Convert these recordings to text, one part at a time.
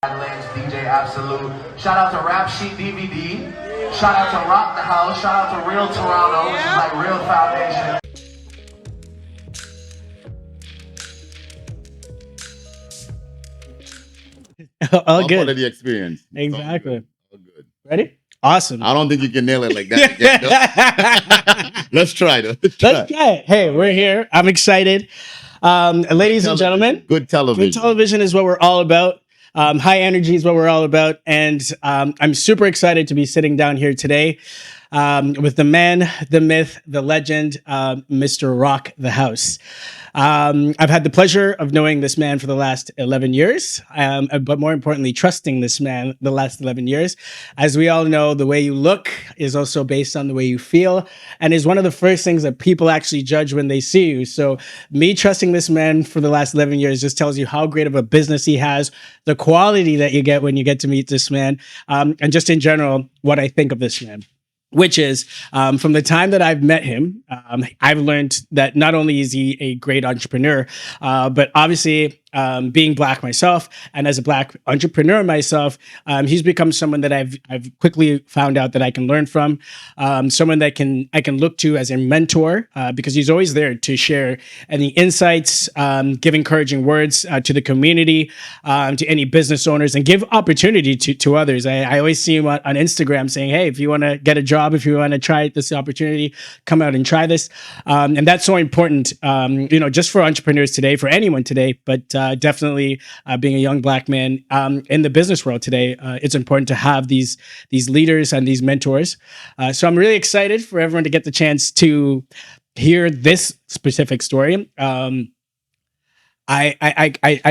Lane's DJ Absolute. Shout out to Rap Sheet DVD. Shout out to Rock the House. Shout out to Real Toronto, which is like Real Foundation. All good. Part of the experience. Exactly. All good. Ready? Awesome. I don't think you can nail it like that. Let's try though. Let's try it. Hey, we're here. I'm excited. Ladies and gentlemen, Good television. good television is what we're all about. High energy is what we're all about. And I'm super excited to be sitting down here today with the man, the myth, the legend, Mr. Rock the House. I've had the pleasure of knowing this man for the last 11 years, but more importantly, trusting this man the last 11 years. As we all know, the way you look is also based on the way you feel and is one of the first things that people actually judge when they see you. So me trusting this man for the last 11 years just tells you how great of a business he has, the quality that you get when you get to meet this man, and just in general, what I think of this man. Which is from the time that I've met him, I've learned that not only is he a great entrepreneur, but obviously being Black myself, and as a Black entrepreneur myself, he's become someone that I've quickly found out that I can learn from, someone that I can look to as a mentor, because he's always there to share any insights, give encouraging words to the community, to any business owners, and give opportunity to others. I always see him on Instagram saying, "Hey, if you want to get a job, if you want to try this opportunity, come out and try this." And that's so important, just for entrepreneurs today, for anyone today, but definitely being a young Black man in the business world today, it's important to have these leaders and these mentors. So I'm really excited for everyone to get the chance to hear this specific story. I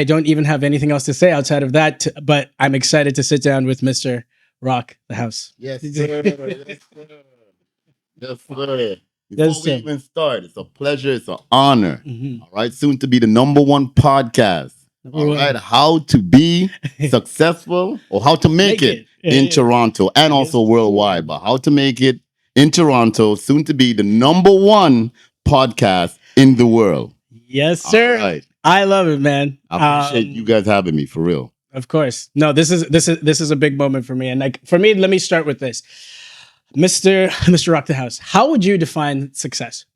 don't even have anything else to say outside of that, but I'm excited to sit down with Mr. Rock the House. Yes, sir. Yes, sir. Yes, sir. Before Yes, we sir. even start, it's a pleasure, it's an honor. Mhm. All right, soon to be the #1 podcast. All right, how to be successful or how to make it in Toronto and also worldwide, but how to make it in Toronto, soon to be the #1 podcast in the world. Yes, sir. All right. I love it, man. I appreciate you guys having me for real. Of course. No, this is a big moment for me. And like for me, let me start with this. Mr. Rock the House, how would you define success?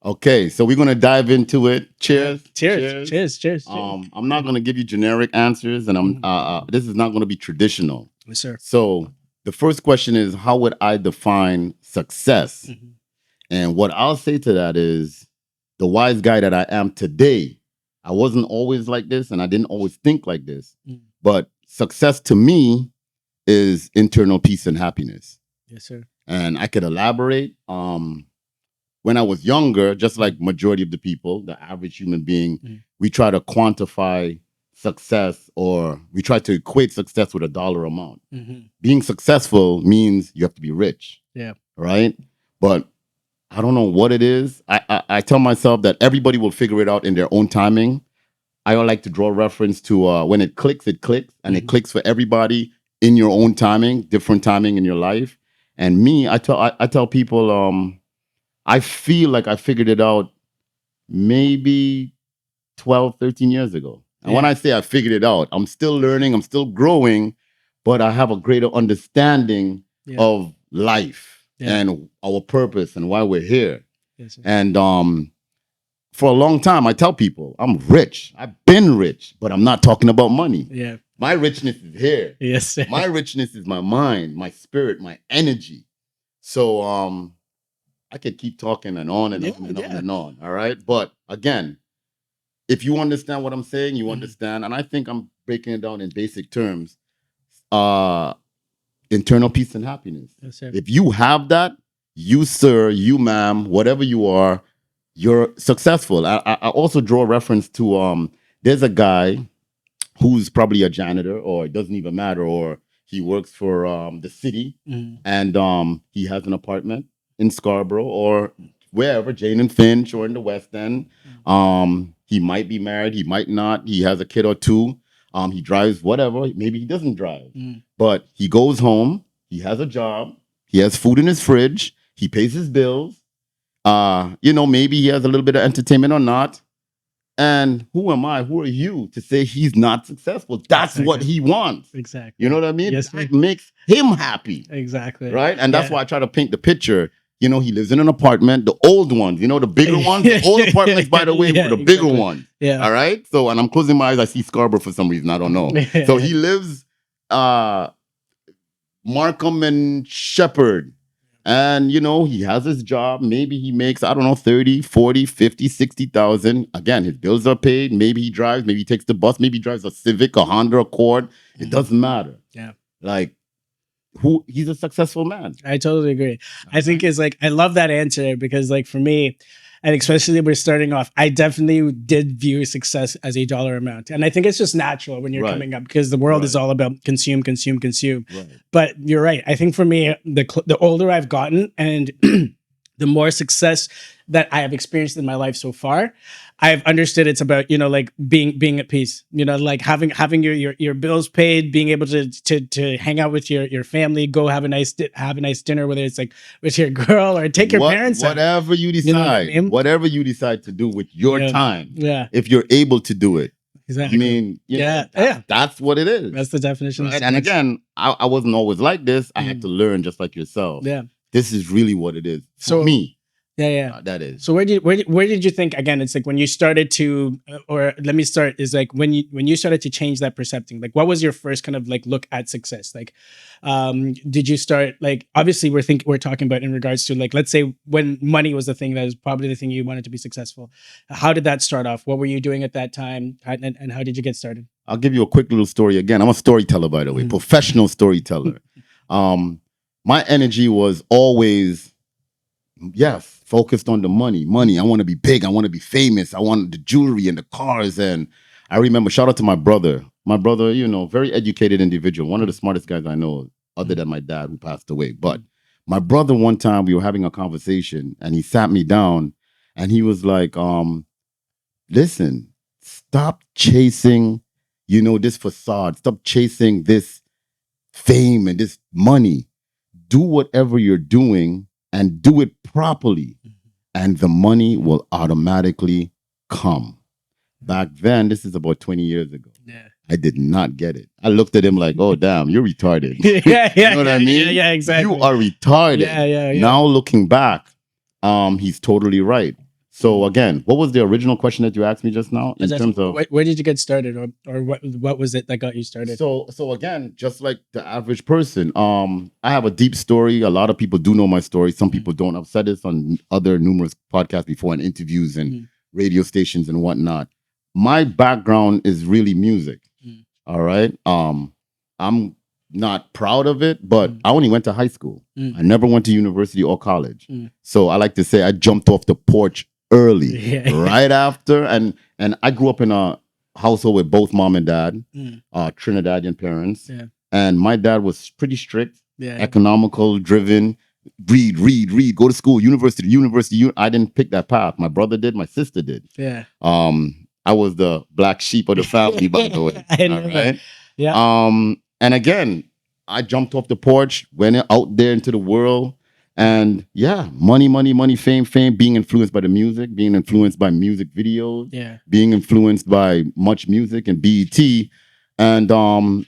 Okay, so we're gonna dive into it. Cheers. Cheers. I'm not gonna give you generic answers, and this is not gonna be traditional. Yes, sir. So the first question is, how would I define success? Mhm. And what I'll say to that is, the wise guy that I am today, I wasn't always like this, and I didn't always think like this. Mm. But success to me is internal peace and happiness. Yes, sir. And I could elaborate. When I was younger, just like majority of the people, the average human being, we try to quantify success, or we try to equate success with a dollar amount. Mm-hmm. Being successful means you have to be rich. Yeah. Right? But I don't know what it is. I tell myself that everybody will figure it out in their own timing. I don't like to draw reference to when it clicks, and it clicks for everybody in your own timing, different timing in your life. And me, I tell people, I feel like I figured it out maybe 12, 13 years ago. And when I say I figured it out, I'm still learning, I'm still growing, but I have a greater understanding of life and our purpose and why we're here. Yes, sir. And for a long time, I tell people, I'm rich. I've been rich, but I'm not talking about money. Yeah. My richness is here. Yes, sir. My richness is my mind, my spirit, my energy. So I could keep talking and on and on and on and on. All right. But again, if you understand what I'm saying, you understand. And I think I'm breaking it down in basic terms. Internal peace and happiness. Yes, sir. If you have that, you, sir, you, ma'am, whatever you are, you're successful. I also draw reference to there's a guy who's probably a janitor, or it doesn't even matter, or he works for the city, and he has an apartment in Scarborough or wherever, Jane and Finch, or in the West End. He might be married, he might not. He has a kid or two. He drives whatever. Maybe he doesn't drive, but he goes home. He has a job. He has food in his fridge. He pays his bills. Maybe he has a little bit of entertainment or not. And who am I? Who are you to say he's not successful? That's what Exactly. he wants. Exactly. You know what I mean? Yes, That sir. makes him happy. Exactly. Right? And that's Yeah. why I try to paint the picture. You know, he lives in an apartment, the old ones, you know, the bigger ones. The old apartments, by the way, Yeah, were the bigger exactly. ones. Yeah. All right. So, and I'm closing my eyes, I see Scarborough for some reason. I don't know. So he lives Markham and Shepherd. And, you know, he has his job. Maybe he makes, I don't know, 30, 40, 50, 60,000. Again, his bills are paid. Maybe he drives. Maybe he takes the bus. Maybe he drives a Civic, a Honda Accord. It doesn't matter. Yeah. Like, he's a successful man. I totally agree. I think it's like, I love that answer because like for me, and especially we're starting off, I definitely did view success as a dollar amount. And I think it's just natural when you're Right. coming up because the world is Right. all about consume, consume, consume. Right. But you're right. I think for me, the older I've gotten and the more success that I have experienced in my life so far, I've understood it's about, you know, like being at peace, you know, like having your bills paid, being able to hang out with your family, go have a nice dinner, whether it's like with your girl or take your parents out. Whatever you decide, You know what I mean? whatever you decide to do with your Yeah. time, Yeah, if you're able to do it. exactly. I mean, you know, Yeah, that's what it is. That's the definition. Of Right? And success. again, I wasn't always like this. I had to learn just like yourself. Yeah. This is really what it is. For So- me, Yeah. that is. So where did you think, again, it's like when you started to, or let me start, is like when you started to change that perception, like what was your first kind of like look at success? Like, did you start, like, obviously we're talking about in regards to like, let's say when money was the thing that was probably the thing you wanted to be successful. How did that start off? What were you doing at that time? And how did you get started? I'll give you a quick little story again. I'm a storyteller, by the way, professional storyteller. My energy was always, yes, focused on the money. I want to be big. I want to be famous. I want the jewelry and the cars. And I remember, shout out to my brother. My brother, you know, very educated individual. One of the smartest guys I know, other than my dad who passed away. But my brother, one time we were having a conversation and he sat me down and he was like, listen, stop chasing, you know, this facade. Stop chasing this fame and this money. Do whatever you're doing and do it properly, and the money will automatically come. Back then, this is about 20 years ago. Yeah. I did not get it. I looked at him like, oh, damn, you're retarded. Yeah. You know what I mean? Yeah, exactly. You are retarded. Yeah. Now looking back, he's totally right. So again, what was the original question that you asked me just now in terms of where did you get started, or what was it that got you started? So again, just like the average person, I have a deep story. A lot of people do know my story. Some people don't. I've said this on other numerous podcasts before and interviews and radio stations and whatnot. My background is really music. All right. I'm not proud of it, but I only went to high school. I never went to university or college. So I like to say I jumped off the porch early, right after. And I grew up in a household with both mom and dad, Trinidadian parents. Yeah. And my dad was pretty strict, Yeah. economical, driven. Read, go to school, university. I didn't pick that path. My brother did, my sister did. Yeah. I was the black sheep of the family, by the way. I know that. Yeah. And again, I jumped off the porch, went out there into the world. And yeah, money, fame, being influenced by the music, being influenced by music videos, being influenced by Much Music and BET. And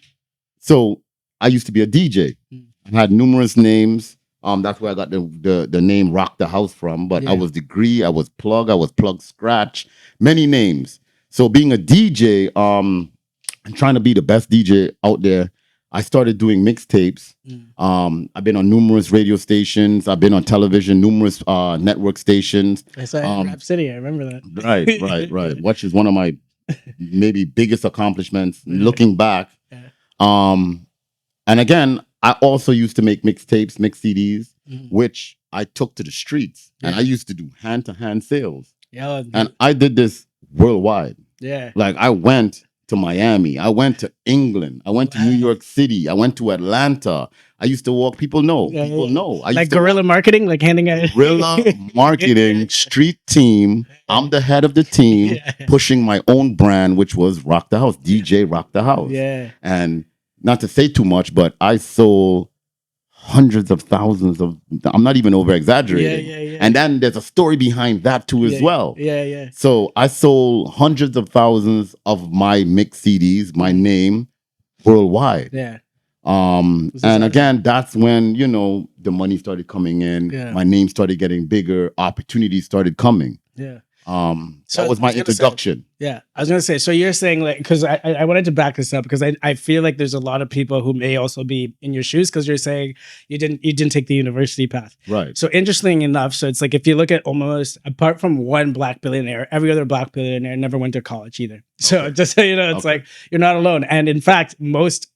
so I used to be a DJ. I had numerous names. That's where I got the name Rock the House from. But I was Degree, I was Plug Scratch, many names. So being a DJ, and trying to be the best DJ out there, I started doing mixtapes. I've been on numerous radio stations. I've been on television, numerous network stations. I saw it in Rap City. I remember that. Right. Which is one of my maybe biggest accomplishments looking back. And again, I also used to make mixtapes, mix CDs, which I took to the streets. And I used to do hand-to-hand sales. Yeah. And I did this worldwide. Yeah. Like I went to Miami. I went to England. I went to New York City. I went to Atlanta. I used to walk. People know. I like used to guerrilla marketing, like handing out guerrilla marketing, street team. I'm the head of the team, pushing my own brand, which was Rock the House, DJ Rock the House. Yeah. And not to say too much, but I sold hundreds of thousands of, I'm not even over exaggerating. Yeah. And then there's a story behind that too as well. Yeah. So I sold hundreds of thousands of my mixed CDs, my name, worldwide. Yeah. And again, that's when, you know, the money started coming in. Yeah. My name started getting bigger. Opportunities started coming. Yeah. So that was my introduction. Yeah, I was gonna say. So you're saying, like, because I wanted to back this up because I feel like there's a lot of people who may also be in your shoes because you're saying you didn't take the university path. Right. So interesting enough, so it's like if you look at almost apart from one black billionaire, every other black billionaire never went to college either. So just so you know, it's like you're not alone. And in fact, most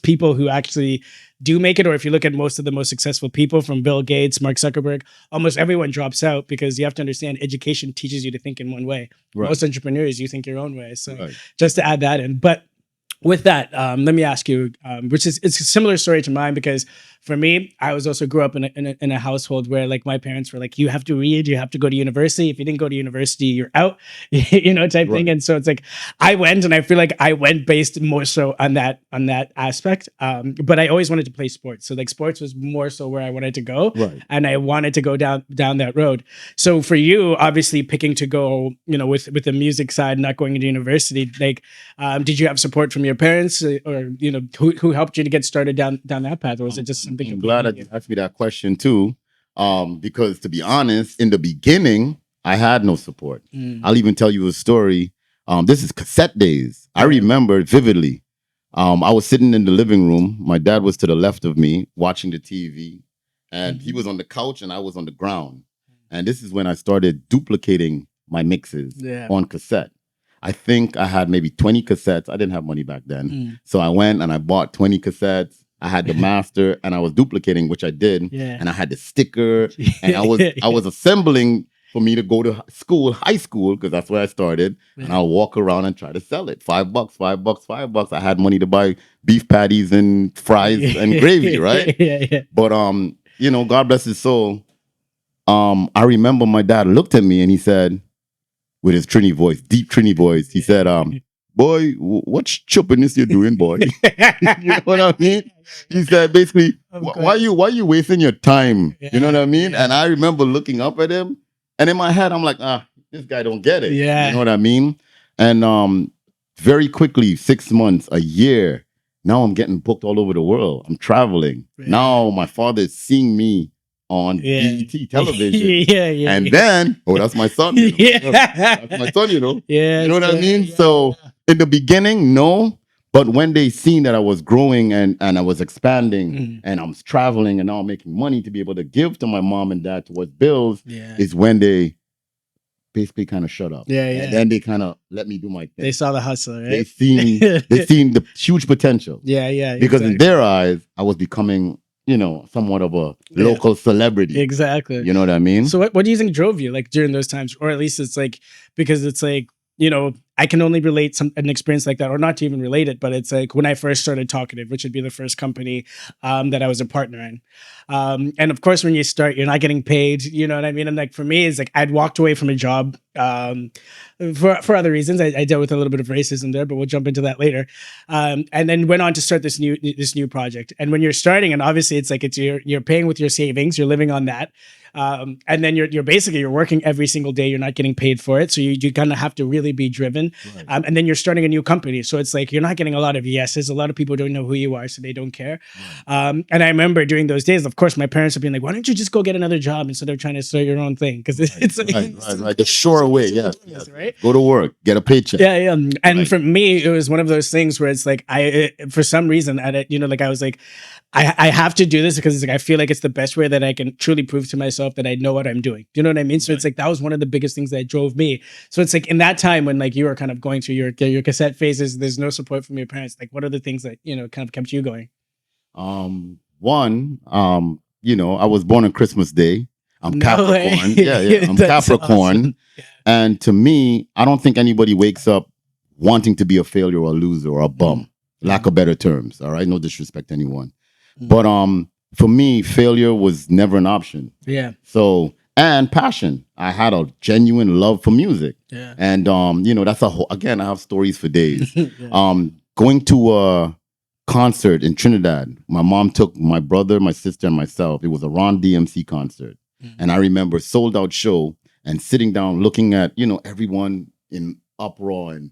people who actually do make it, or if you look at most of the most successful people from Bill Gates, Mark Zuckerberg, almost everyone drops out because you have to understand education teaches you to think in one way. Right. Most entrepreneurs, you think your own way. So just to add that in. But with that, let me ask you, which is it's a similar story to mine because for me, I was also grew up in a household where like my parents were like, you have to read, you have to go to university. If you didn't go to university, you're out, you know, type thing. And so it's like I went, and I feel like I went based more so on that aspect. But I always wanted to play sports, so like sports was more so where I wanted to go, and I wanted to go down that road. So for you, obviously picking to go, you know, with the music side, not going into university, like, did you have support from your parents, or you know, who helped you to get started down that path, or was it just something? I'm glad that you asked me that question too, because to be honest, in the beginning, I had no support. I'll even tell you a story. This is cassette days. I remember it vividly. I was sitting in the living room. My dad was to the left of me watching the TV, and he was on the couch and I was on the ground. And this is when I started duplicating my mixes on cassette. I think I had maybe 20 cassettes. I didn't have money back then. So I went and I bought 20 cassettes. I had the master and I was duplicating, which I did. And I had the sticker and I was assembling for me to go to school, high school, because that's where I started. And I'll walk around and try to sell it. $5, $5, $5. I had money to buy beef patties and fries and gravy, right? But you know, God bless his soul. I remember my dad looked at me and he said, with his Trini voice, deep Trini voice, he said, boy, what choppiness you doing, boy? You know what I mean? He said, basically, why you wasting your time? You know what I mean? And I remember looking up at him, and in my head, I'm like, this guy don't get it. You know what I mean? And very quickly, 6 months, a year, now I'm getting booked all over the world. I'm traveling. Now my father is seeing me on BET television. And then, that's my son. You know? That's my son, you know? You know what I mean? So in the beginning, no. But when they seen that I was growing and I was expanding and I'm traveling and now I'm making money to be able to give to my mom and dad towards bills, is when they basically kind of shut up. And then they kind of let me do my thing. They saw the hustle, right? They seen the huge potential. Because in their eyes, I was becoming, you know, somewhat of a local celebrity. Exactly. You know what I mean? So what do you think drove you, like, during those times? Or at least it's like, because it's like, you know, I can only relate an experience like that, or not to even relate it, but it's like when I first started Talkative, which would be the first company that I was a partner in. And of course, when you start, you're not getting paid, you know what I mean? And like, for me, it's like, I'd walked away from a job for other reasons. I dealt with a little bit of racism there, but we'll jump into that later. And then went on to start this new project. And when you're starting, and obviously it's like, you're paying with your savings, you're living on that. And then you're basically working every single day. You're not getting paid for it. So you kind of have to really be driven. And then you're starting a new company. So it's like, you're not getting a lot of yeses. A lot of people don't know who you are, so they don't care. And I remember during those days, of course, my parents would be like, why don't you just go get another job instead of trying to start your own thing? Because it's right. The sure way. Right? Go to work, get a paycheck. And for me, it was one of those things where it's like, for some reason, you know, like I was like, I have to do this because it's like, I feel like it's the best way that I can truly prove to myself that I know what I'm doing. Do you know what I mean? So it's like, that was one of the biggest things that drove me. So it's like, in that time when like you were kind of going through your cassette phases, there's no support from your parents. Like, what are the things that, you know, kind of kept you going? One, you know, I was born on Christmas Day. I'm Capricorn. I'm Capricorn. Awesome. And to me, I don't think anybody wakes up wanting to be a failure or a loser or a bum. Lack of better terms. All right. No disrespect to anyone. But for me, failure was never an option. So, and passion. I had a genuine love for music. And you know, that's again, I have stories for days. Going to concert in Trinidad. My mom took my brother, my sister, and myself. It was a Ron DMC concert. And I remember sold out show and sitting down looking at, everyone in uproar and,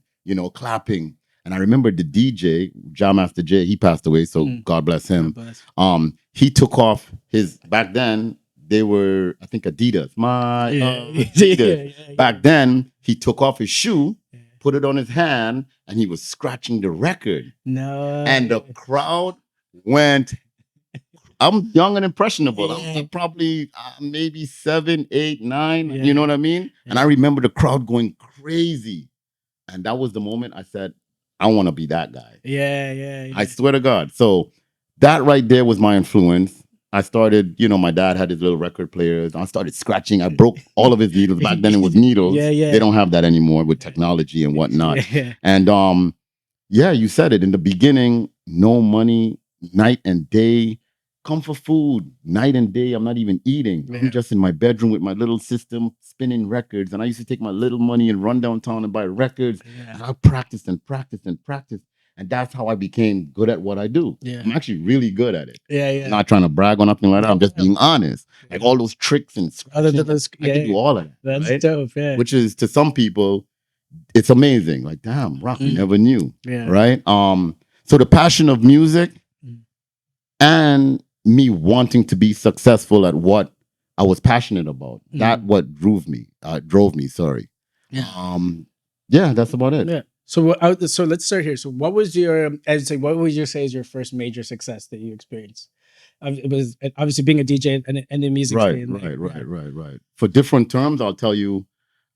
clapping. And I remember the DJ, Jam Master J, he passed away, so God bless him. God bless. He took off his, back then, they were, I think, Adidas. Adidas. Yeah. Back then, he took off his shoe, put it on his hand, and he was scratching the record. No. And the crowd went. I'm young and impressionable. I'm probably maybe 7, 8, 9. Yeah. You know what I mean? And I remember the crowd going crazy. And that was the moment I said, I want to be that guy. Yeah. I swear to God. So that right there was my influence. I started, my dad had his little record players. I started scratching. I broke all of his needles. Back then it was needles. Yeah. They don't have that anymore with technology and whatnot. Yeah. And you said it in the beginning, no money, night and day, come for food, night and day. I'm not even eating. Yeah. I'm just in my bedroom with my little system spinning records. And I used to take my little money and run downtown and buy records. Yeah. And I practiced and practiced and practiced. And that's how I became good at what I do. Yeah. I'm actually really good at it. Yeah. I'm not trying to brag or nothing like that. I'm just being honest. Like all those tricks and Other than scratching, those, I can do all of that. That's right? dope. Yeah. Which is to some people, it's amazing. Like, damn, Rock, we never knew. Yeah. Right? So the passion of music and me wanting to be successful at what I was passionate about. That what drove me. Sorry. Yeah. That's about it. Yeah. So let's start here. So what was your, what would you say is your first major success that you experienced? It was obviously being a DJ and the music scene. Right. For different terms, I'll tell you,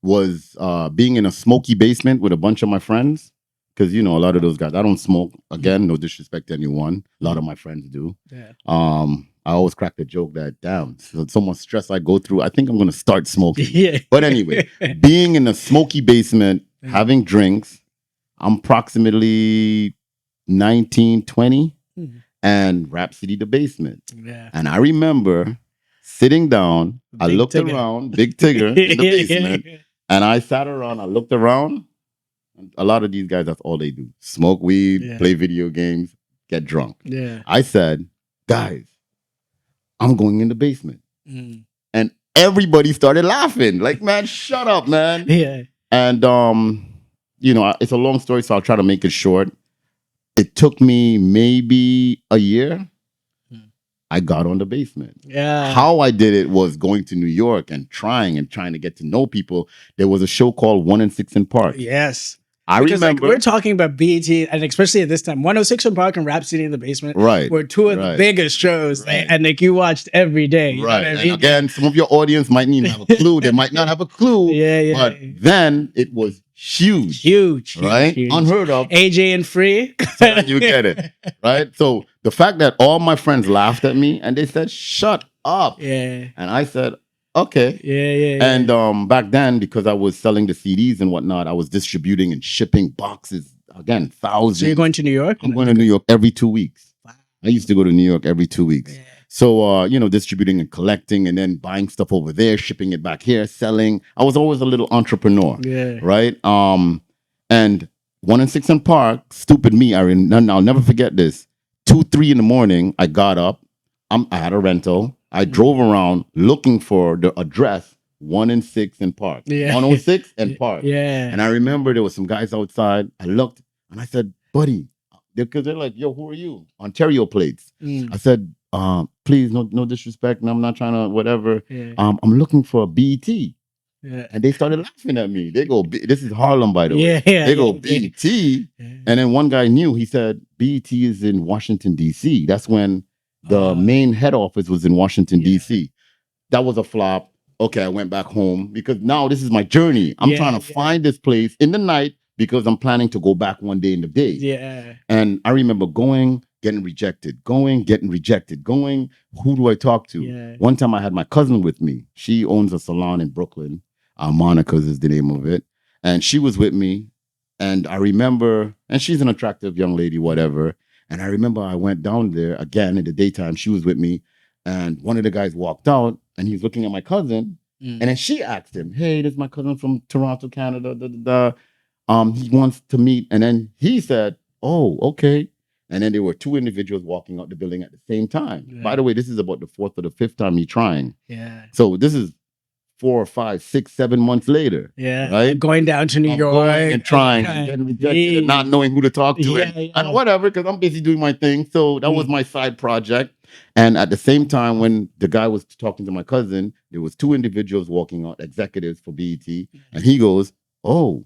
was being in a smoky basement with a bunch of my friends. Because, a lot of those guys, I don't smoke. Again, no disrespect to anyone. A lot of my friends do. Yeah. I always crack the joke that, damn, so much stress I go through, I think I'm going to start smoking. Yeah. But anyway, being in a smoky basement, having drinks, I'm approximately 19, 20, and Rhapsody the Basement. Yeah. And I remember sitting down, I looked around, Big Tigger in the basement, and I sat around, I looked around. A lot of these guys, that's all they do. Smoke weed, play video games, get drunk. Yeah. I said, guys, I'm going in the basement. And everybody started laughing. Like, man, shut up, man. Yeah. And, it's a long story, so I'll try to make it short. It took me maybe a year. I got on the basement. Yeah. How I did it was going to New York and trying to get to know people. There was a show called 1 and 6 Park. Yes. I remember. We're talking about BET, and especially at this time, 106 and Park and Rhapsody in the Basement were two of the biggest shows, and you watched every day. You know what I mean? And again, some of your audience might not even have a clue. They might not have a clue. But then it was huge. Right? Huge. Unheard of. AJ and Free. You get it. Right? So the fact that all my friends laughed at me and they said, shut up. Yeah. And I said, okay. Yeah. And back then, because I was selling the CDs and whatnot, I was distributing and shipping boxes. Again, thousands. So you're going to New York? I'm going to New York every 2 weeks. Wow. I used to go to New York every 2 weeks. Yeah. So, distributing and collecting and then buying stuff over there, shipping it back here, selling. I was always a little entrepreneur. Yeah. Right? And 1 and 6 and Park, stupid me, I'll never forget this. 2, 3 in the morning, I got up. I had a rental. I drove around looking for the address 1 and 6 and Park. Yeah. 106 and Park. Yeah. And I remember there was some guys outside. I looked and I said, buddy, because they're like, yo, who are you? Ontario plates. I said, please, no disrespect. And I'm not trying to whatever. Yeah. I'm looking for a BET. Yeah. And they started laughing at me. They go, this is Harlem, by the way. Yeah. They go, BET. Yeah. And then one guy knew, he said, BET is in Washington, D.C. That's when the main head office was in Washington, D.C. That was a flop. Okay, I went back home because now this is my journey. I'm trying to find this place in the night because I'm planning to go back one day in the day. Yeah. And I remember going, getting rejected, getting rejected, going. Who do I talk to? Yeah. One time I had my cousin with me. She owns a salon in Brooklyn. Monica's is the name of it. And she was with me. And I remember, and she's an attractive young lady, whatever. And I remember I went down there again in the daytime. She was with me. And one of the guys walked out and he was looking at my cousin. And then she asked him, hey, this is my cousin from Toronto, Canada. He wants to meet. And then he said, oh, okay. And then there were two individuals walking out the building at the same time. Yeah. By the way, this is about the fourth or the fifth time me trying. Yeah. So this is 4 or 5, 6, 7 months later. Yeah. Right? Going down to New I'm York. going and trying and getting rejected and not knowing who to talk to and whatever, because I'm busy doing my thing. So that was my side project. And at the same time, when the guy was talking to my cousin, there was two individuals walking out, executives for BET, and he goes, "Oh,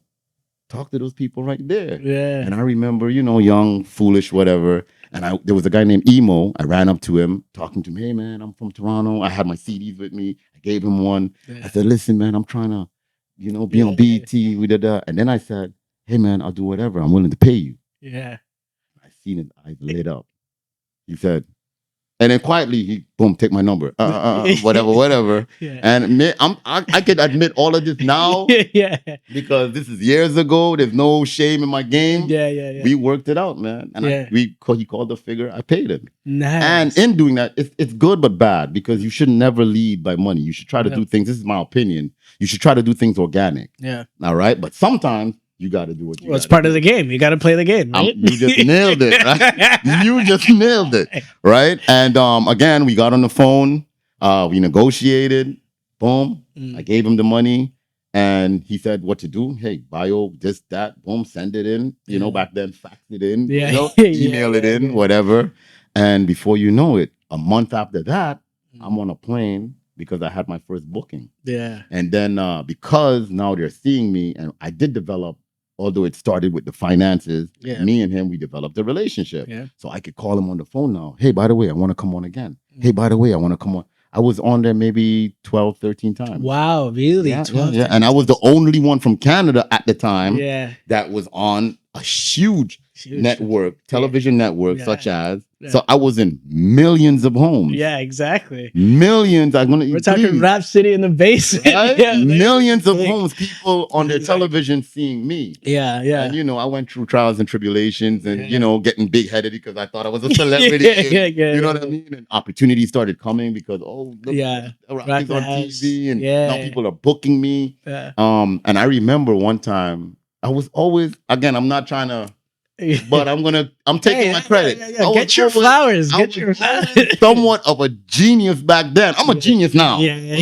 talk to those people right there." Yeah. And I remember, young, foolish, whatever. And there was a guy named Emo. I ran up to him, talking to him. "Hey, man, I'm from Toronto. I had my CDs with me. I gave him one. Yeah. I said, "Listen, man, I'm trying to, be on BET." We did that. And then I said, "Hey, man, I'll do whatever. I'm willing to pay you." Yeah. I seen his eyes lit up. He said, and then quietly, he, boom, take my number. Whatever. Yeah. And I can admit all of this now Yeah. because this is years ago. There's no shame in my game. Yeah. We worked it out, man. And he called the figure. I paid him. Nice. And in doing that, it's good but bad because you should never lead by money. You should try to do things. This is my opinion. You should try to do things organic. Yeah. All right. But sometimes you got to do what you. Well, it's part of the game. You got to play the game, right? You just nailed it. Right? You just nailed it, right? And again, we got on the phone. We negotiated. Boom. I gave him the money. And he said what to do. Hey, bio, this, that, boom, send it in. Back then, fax it in, email it in, whatever. And before you know it, a month after that, I'm on a plane because I had my first booking. Yeah. And then because now they're seeing me, and I did develop, although it started with the finances, me and him, we developed a relationship. Yeah. So I could call him on the phone now. "Hey, by the way, I want to come on again. Hey, by the way, I want to come on." I was on there maybe 12, 13 times. Wow, really? Yeah. And I was the only one from Canada at the time that was on a huge network, television network, such as. So I was in millions of homes. Yeah, exactly. Millions. We're talking Rap City in the basement. Right? Millions of homes, people on their television seeing me. Yeah. And I went through trials and tribulations and getting big headed because I thought I was a celebrity. You know what I mean? And opportunities started coming because look, Rap is on TV and now people are booking me. Yeah. And I remember one time I was always, again, I'm not trying to, but I'm taking my credit. Get your flowers. Somewhat of a genius back then. I'm a genius now.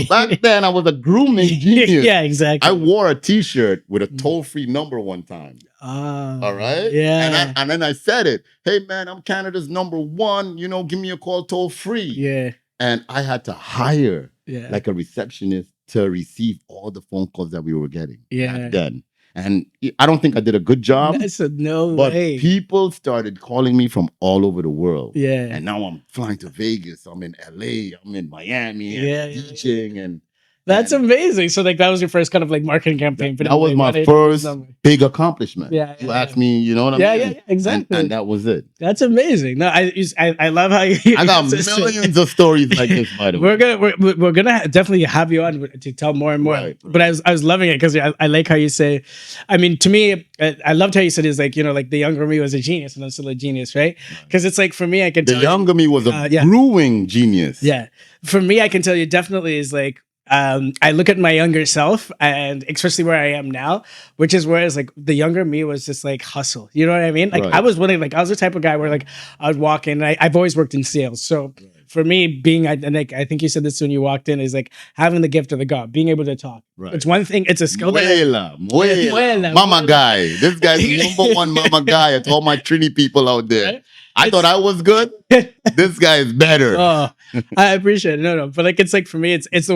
Back then, I was a grooming genius. Yeah, exactly. I wore a T-shirt with a toll-free number one time. All right? Yeah. And then I said it. "Hey, man, I'm Canada's #1. Give me a call toll-free." Yeah. And I had to hire like a receptionist to receive all the phone calls that we were getting back then. And I don't think I did a good job. That's no but way. People started calling me from all over the world. Yeah. And now I'm flying to Vegas. I'm in LA. I'm in Miami. Teaching. And that's amazing. So that was your first kind of like marketing campaign. That was my first big accomplishment. Yeah. You asked me, you know what I mean? Yeah, exactly. And that was it. That's amazing. No, I love how you. I got millions of stories like this, by the way. We're gonna definitely have you on to tell more and more. Right. But I was loving it because I like how you say. I mean, to me, I loved how you said it's like like the younger me was a genius and I'm still a genius, right? Because it's like for me, I can tell the younger me was a brewing genius. Yeah, for me, I can tell you definitely is like. I look at my younger self and especially where I am now, which is where it's like the younger me was just like hustle. You know what I mean? Like I was willing, like I was the type of guy where like I would walk in, I've always worked in sales. So for me being, and like, I think you said this when you walked in, is like having the gift of the God, being able to talk. Right. It's one thing, it's a skill. Muela. Mama guy. This guy's the #1 mama guy at all my Trini people out there. Right? I thought I was good. This guy is better. Oh, I appreciate it. No, but like it's like for me, it's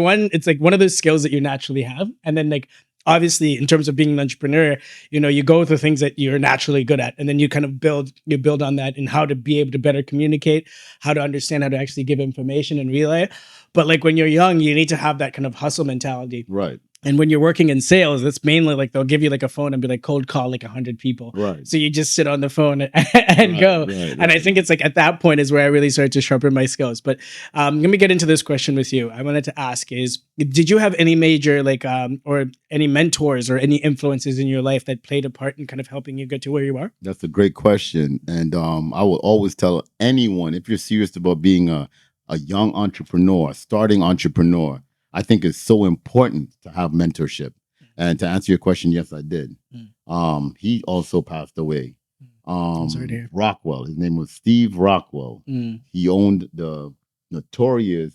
like one of those skills that you naturally have, and then like obviously in terms of being an entrepreneur, you go with the things that you're naturally good at, and then you kind of build on that and how to be able to better communicate, how to understand how to actually give information and relay. But like when you're young, you need to have that kind of hustle mentality, right? And when you're working in sales, it's mainly like they'll give you like a phone and be like cold call like 100 people. Right. So you just sit on the phone and go. Right. And I think it's like at that point is where I really started to sharpen my skills. But let me get into this question with you. I wanted to ask is, did you have any major like or any mentors or any influences in your life that played a part in kind of helping you get to where you are? That's a great question. And I will always tell anyone, if you're serious about being a young entrepreneur, starting entrepreneur, I think it's so important to have mentorship. And to answer your question, yes, I did. He also passed away. sorry to hear. Rockwell. His name was Steve Rockwell. Mm. He owned the notorious,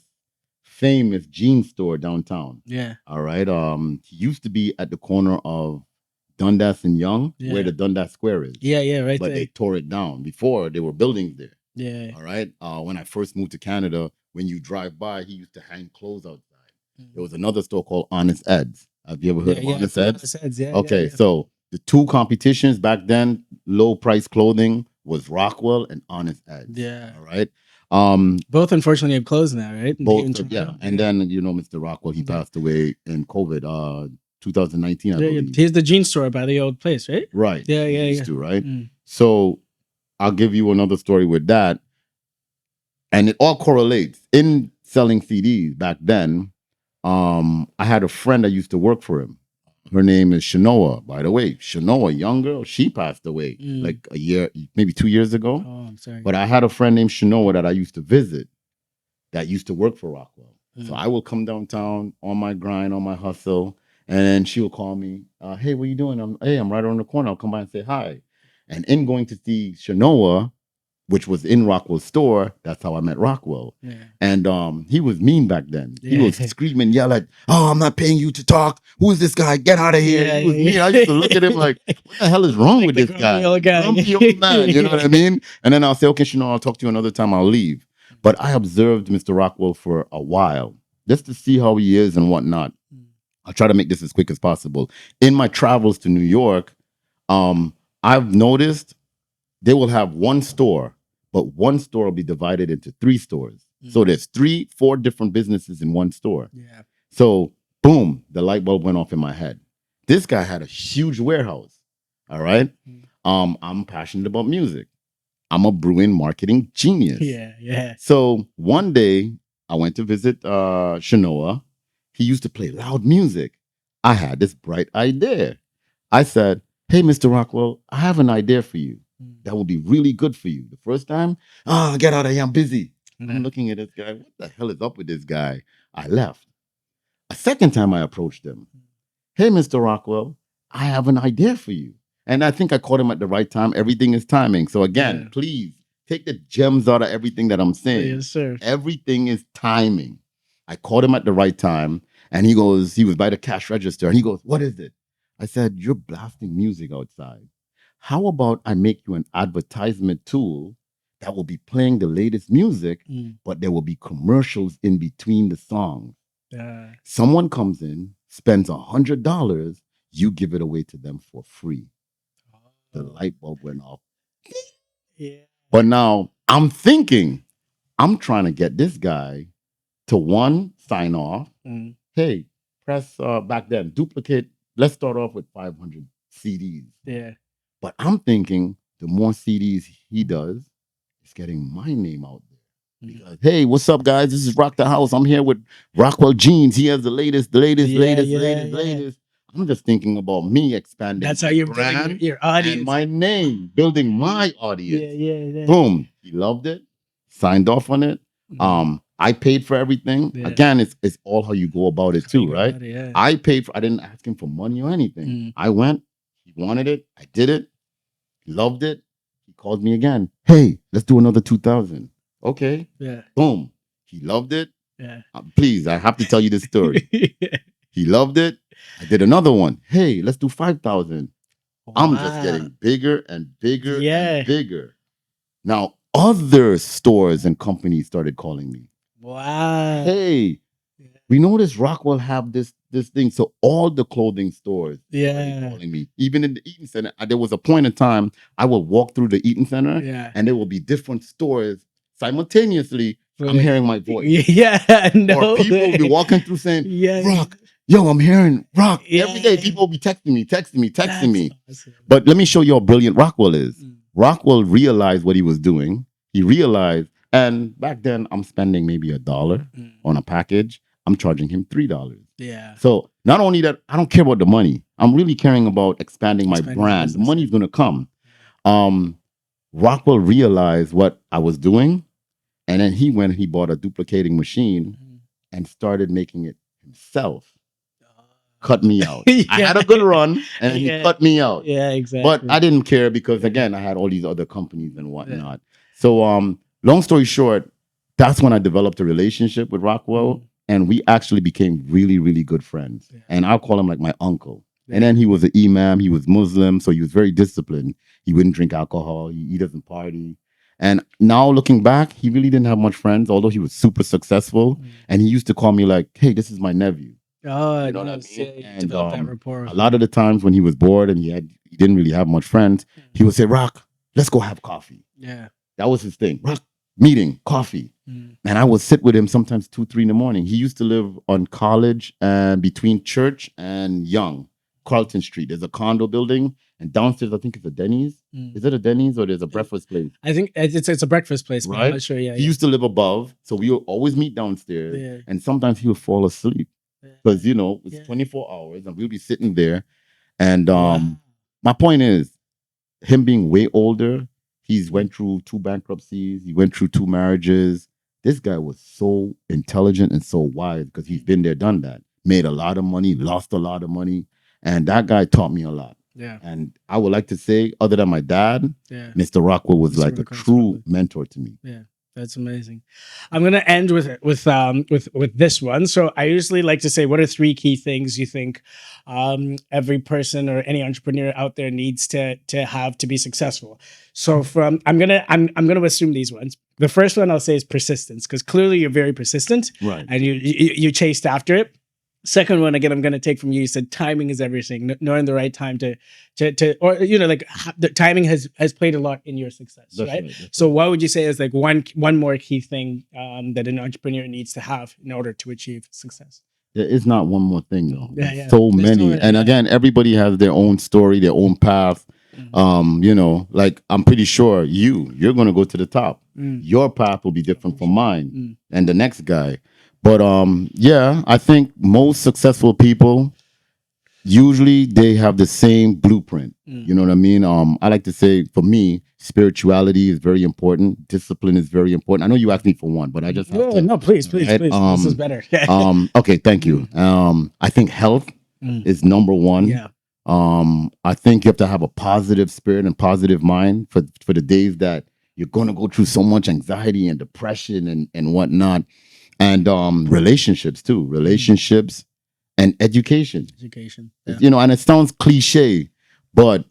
famous jean store downtown. Yeah. All right. He used to be at the corner of Dundas and Young, where Yeah. the Dundas Square is. Yeah, yeah, right But there. they tore it down. Before there were buildings there. Yeah. All right. When I first moved to Canada, when you drive by, he used to hang clothes outside. There was another store called Honest Ed's. Have you ever heard of Honest Ed's? Honest Eds, yeah. Okay, yeah. so the two competitions back then, low price clothing, was Rockwell and Honest Ed's. Yeah. All right. Both unfortunately have closed now, right? Both, In yeah. Toronto. And then Mr. Rockwell, he passed away in COVID, 2019, I Yeah, believe. he's the jean store by the old place, right? Right. Yeah, he yeah, used yeah. to, right? Mm. So I'll give you another story with that. And it all correlates. In selling CDs back then, I had a friend that used to work for him. Her name is Shanoa, by the way. Shanoa, young girl, she passed away like a year, maybe 2 years ago. Oh, I'm sorry. But I had a friend named Shanoa that I used to visit that used to work for Rockwell. So I will come downtown on my grind, on my hustle, and then she will call me, hey, what are you doing? I'm right around the corner. I'll come by and say hi. And in going to see Shanoa, which was in Rockwell's store, that's how I met Rockwell. Yeah. And he was mean back then. He Yeah. was screaming, yell at, oh, I'm not paying you to talk. Who is this guy? Get out of here. Yeah, He was yeah. mean. I used to look at him like, what the hell is wrong Like with the this guy? grumpy old guy. Grumpy old man, you know what I mean? And then I'll say, okay, Chanel, I'll talk to you another time. I'll leave. But I observed Mr. Rockwell for a while just to see how he is and whatnot. I'll try to make this as quick as possible. In my travels to New York, I've noticed they will have one store, but one store will be divided into 3 stores. So there's 4 different businesses in one store. Yeah. So boom, the light bulb went off in my head. This guy had a huge warehouse. All right. I'm passionate about music. I'm a brewing marketing genius. Yeah, yeah. So one day I went to visit Shanoa. He used to play loud music. I had this bright idea. I said, hey, Mr. Rockwell, I have an idea for you that will be really good for you. The first time, get out of here, I'm busy. I'm looking at this guy. What the hell is up with this guy? I left. A second time I approached him. Hey, Mr. Rockwell, I have an idea for you. And I think I caught him at the right time. Everything is timing. So again, please take the gems out of everything that I'm saying. Yes, sir. Everything is timing. I caught him at the right time. And he was by the cash register. And he goes, what is it? I said, you're blasting music outside. How about I make you an advertisement tool that will be playing the latest music, but there will be commercials in between the songs. Someone comes in, spends $100, you give it away to them for free. The light bulb went off. Yeah. But now I'm thinking, I'm trying to get this guy to one, sign off. Hey, press back then, duplicate. Let's start off with 500 CDs. Yeah. But I'm thinking the more CDs he does, it's getting my name out there. Because, hey, what's up, guys? This is Rock the House. I'm here with Rockwell Jeans. He has the latest. I'm just thinking about me expanding. That's how you're brand building your audience. and my name, building my audience. Yeah. Boom. He loved it. Signed off on it. I paid for everything. Yeah. Again, it's all how you go about it too, right? Yeah. I paid for. I didn't ask him for money or anything. I went. He wanted it. I did it. He loved it. He called me again. Hey, let's do another 2,000. Okay. Yeah. Boom. He loved it. Yeah. Please, I have to tell you this story. He loved it. I did another one. Hey, let's do 5,000. I'm just getting bigger and bigger and bigger. Now, other stores and companies started calling me. Wow. Hey, we noticed Rockwell have this thing. So all the clothing stores started calling me. Even in the Eaton Center, there was a point in time I will walk through the Eaton Center and there will be different stores simultaneously. I'm hearing my voice. Yeah, no. Or people will be walking through saying, yeah. Rock, yo, I'm hearing Rock. Yeah. Every day people will be texting me. That's awesome. But let me show you how brilliant Rockwell is. Rockwell realized what he was doing. He realized, and back then I'm spending maybe $1 on a package. I'm charging him $3. Yeah. So not only that, I don't care about the money. I'm really caring about expanding my brand. The money's gonna come. Rockwell realized what I was doing. And then he went and he bought a duplicating machine and started making it himself. cut me out. Yeah. I had a good run, and he Yeah. cut me out. Yeah, exactly. But I didn't care because again, I had all these other companies and whatnot. So long story short, that's when I developed a relationship with Rockwell, and we actually became really, really good friends. Yeah. And I'll call him like my uncle. Yeah. And then he was an imam, he was Muslim, so he was very disciplined. He wouldn't drink alcohol, he doesn't party. And now looking back, he really didn't have much friends, although he was super successful. And he used to call me like, "Hey, this is my nephew." Oh, You know what I nice. mean? Yeah, you And develop that rapport. a lot of the times when he was bored and he didn't really have much friends, he would say, "Rock, let's go have coffee." Yeah. That was his thing. Rock, meeting, coffee. And I would sit with him sometimes 2, 3 in the morning. He used to live on College and between Church and Young, Carlton Street. There's a condo building, and downstairs I think it's a Denny's. Is it a Denny's or there's a breakfast place? I think it's a breakfast place, but I'm Right? not sure. Yeah. He used to live above, so we would always meet downstairs. Yeah. And sometimes he would fall asleep because it's 24 hours, and we'll be sitting there. And my point is, him being way older, he's went through 2 bankruptcies, he went through 2 marriages. This guy was so intelligent and so wise because he's been there, done that. Made a lot of money, lost a lot of money, and that guy taught me a lot. Yeah. And I would like to say, other than my dad, Mr. Rockwell was Mr. like a Rockwell's true probably mentor to me. Yeah, that's amazing. I'm gonna end with this one. So I usually like to say, what are 3 key things you think every person or any entrepreneur out there needs to have to be successful? So I'm gonna assume these ones. The first one I'll say is persistence, because clearly you're very persistent, Right? And you chased after it. Second one, again, I'm going to take from you. You said timing is everything. Knowing the right time to or the timing has played a lot in your success, right? So what would you say is like one more key thing that an entrepreneur needs to have in order to achieve success? There is not one more thing though. Yeah. So many. And again, everybody has their own story, their own path. Like I'm pretty sure you're gonna go to the top. Your path will be different from mine and the next guy. But I think most successful people usually they have the same blueprint. You know what I mean? I like to say for me, spirituality is very important. Discipline is very important. I know you asked me for one, but I just have to, no, please. This is better. Okay, thank you. I think health is number one. Yeah. I think you have to have a positive spirit and positive mind for the days that you're gonna go through so much anxiety and depression and whatnot. And relationships too, and education. Yeah. And it sounds cliche, but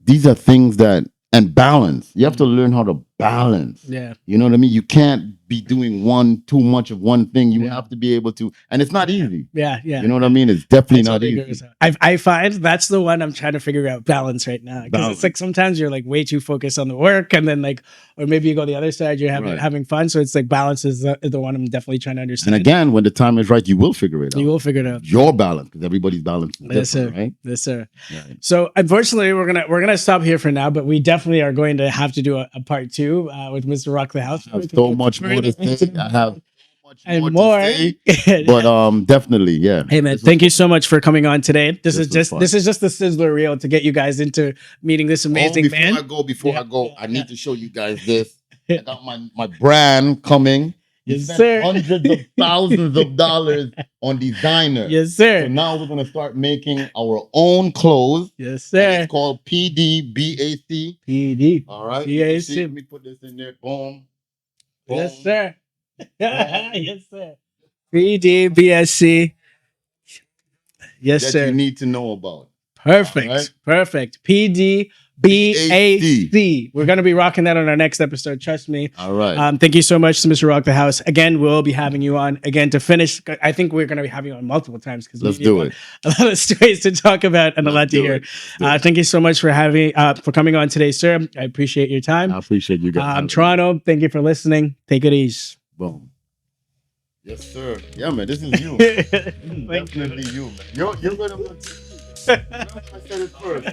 these are things that, and balance. You have to learn how to balance. Yeah. You know what I mean? You can't be doing too much of one thing. You have to be able to, and it's not easy. Yeah. You know what I mean? It's definitely not easy. I find that's the one I'm trying to figure out, balance right now. Because it's like sometimes you're like way too focused on the work, and then or maybe you go the other side, you're having fun. So it's like balance is the one I'm definitely trying to understand. And again, when the time is right, you will figure it out. You will figure it out. Your balance, because everybody's balance is Yes, sir. right? Yes, sir. Right. So unfortunately, we're gonna stop here for now, but we definitely are going to have to do a part 2 with Mr. Rock the House. I have so much more to say. I have so much and more to say, but definitely, yeah. Hey man, thank you so much for coming on today. This is just the sizzler reel to get you guys into meeting this amazing man. Before I go, I need to show you guys this. I got my brand coming. Yes, sir. Hundreds of thousands of dollars on designer. Yes, sir. So now we're gonna start making our own clothes. Yes, sir. It's called PDBAC. PD. All right. BAC. Let me put this in there. Boom. Yes, sir. Yes, sir. PDBSC. Yes, that sir. you need to know about. Perfect. Right? Perfect. PDBAC. We're going to be rocking that on our next episode. Trust me. All right. Thank you so much to Mr. Rock the House. Again, we'll be having you on again to finish. I think we're going to be having you on multiple times because let's do it. A lot of stories to talk about and a lot to hear. Thank you so much for for coming on today, sir. I appreciate your time. I appreciate you guys. Toronto, thank you for listening. Take it easy. Boom. Yes, sir. Yeah, man. This is you. Definitely you, man. You're gonna. I said it first.